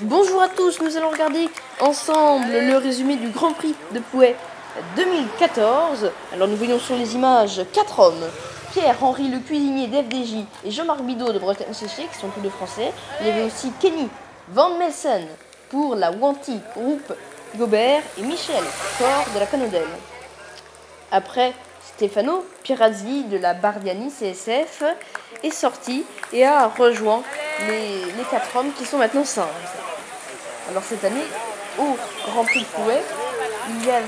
Bonjour à tous, nous allons regarder ensemble le résumé du Grand Prix de Pouet 2014. Alors nous voyons sur les images 4 hommes. Pierre-Henri le cuisinier d'FDJ et Jean-Marc Bidot de Bretagne Séché, qui sont tous deux français. Il y avait aussi Kenny Van Melsen pour la Wanty Groupe Gobert et Michel Cor de la Canodelle. Après, Stefano Pirazzi de la Bardiani CSF est sorti et a rejoint les 4 hommes qui sont maintenant 5. Alors cette année, au Grand Prix de Pouet, il y avait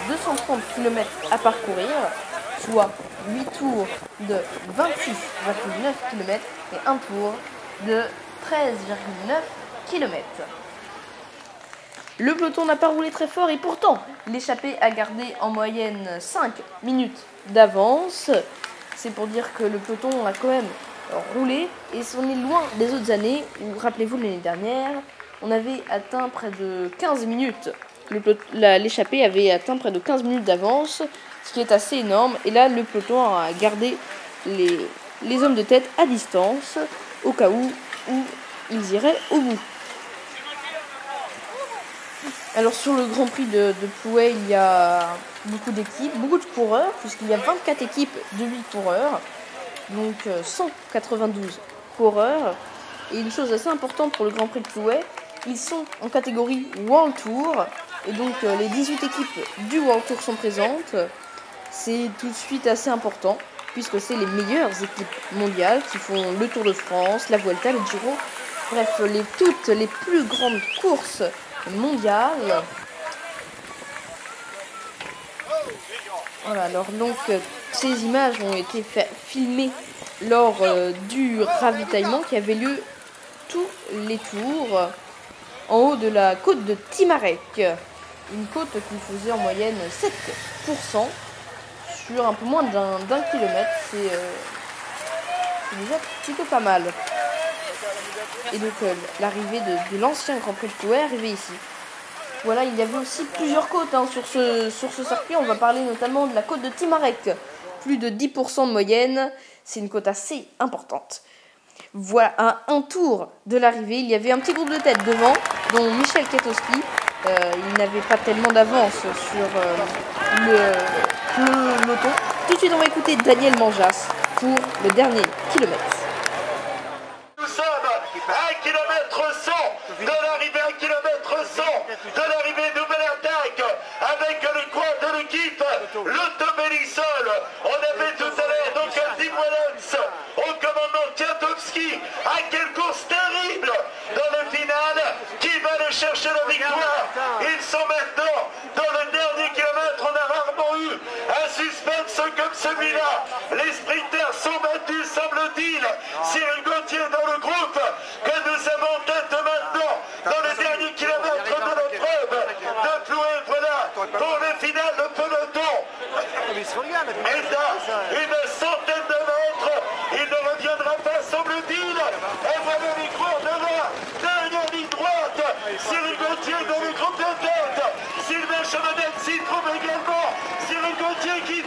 230 km à parcourir, soit 8 tours de 26,9 km et un tour de 13,9 km. Le peloton n'a pas roulé très fort et pourtant, l'échappée a gardé en moyenne 5 minutes d'avance. C'est pour dire que le peloton a quand même roulé et on est loin des autres années où, rappelez-vous, l'année dernière, on avait atteint près de 15 minutes. L'échappée avait atteint près de 15 minutes d'avance, ce qui est assez énorme. Et là, le peloton a gardé les hommes de tête à distance au cas où ils iraient au bout. Alors sur le Grand Prix de Pouet, il y a beaucoup d'équipes, beaucoup de coureurs, puisqu'il y a 24 équipes de 8 coureurs, donc 192 coureurs. Et une chose assez importante pour le Grand Prix de Pouet, ils sont en catégorie World Tour, et donc les 18 équipes du World Tour sont présentes. C'est tout de suite assez important, puisque c'est les meilleures équipes mondiales qui font le Tour de France, la Vuelta, le Giro, bref, toutes les plus grandes courses mondiales. Voilà, alors donc ces images ont été filmées lors du ravitaillement qui avait lieu tous les tours en haut de la côte de Timarec, une côte qui faisait en moyenne 7% sur un peu moins d'un kilomètre. C'est déjà plutôt pas mal. Et donc l'arrivée de l'ancien Grand Prix de Pouet est arrivée ici. Voilà, il y avait aussi plusieurs côtes sur ce circuit. On va parler notamment de la côte de Timarec. Plus de 10% de moyenne, c'est une côte assez importante. Voilà, à un tour de l'arrivée, il y avait un petit groupe de tête devant, dont Michel Ketowski. Il n'avait pas tellement d'avance sur le peloton. Tout de suite, on va écouter Daniel Manjas pour le dernier kilomètre. Nous sommes à 1 km 100 de l'arrivée, 1 km 100 de l'arrivée, nouvelle attaque avec le quad de l'équipe, l'Automélisol. On avait tout à l'heure donc Tim Wellens au commandement Kwiatkowski. À quelle course terrible dans le final, qui va aller chercher la victoire. Ils sont maintenant dans le dernier kilomètre. On a rarement eu un suspense comme celui-là. Les sprinters sont battus, semble-t-il. Cyril Gauthier dans le groupe que nous avons en tête maintenant dans le dernier kilomètre de la preuve de Pouet. Voilà pour le final de peloton. Et à une centaine de mètres, il ne reviendra pas, semble-t-il. Et voilà les cours de la dernière ligne droite. Cyril Gauthier dans le groupe de tête. Sylvain Chamonette s'y trouve également. Cyril Gauthier qui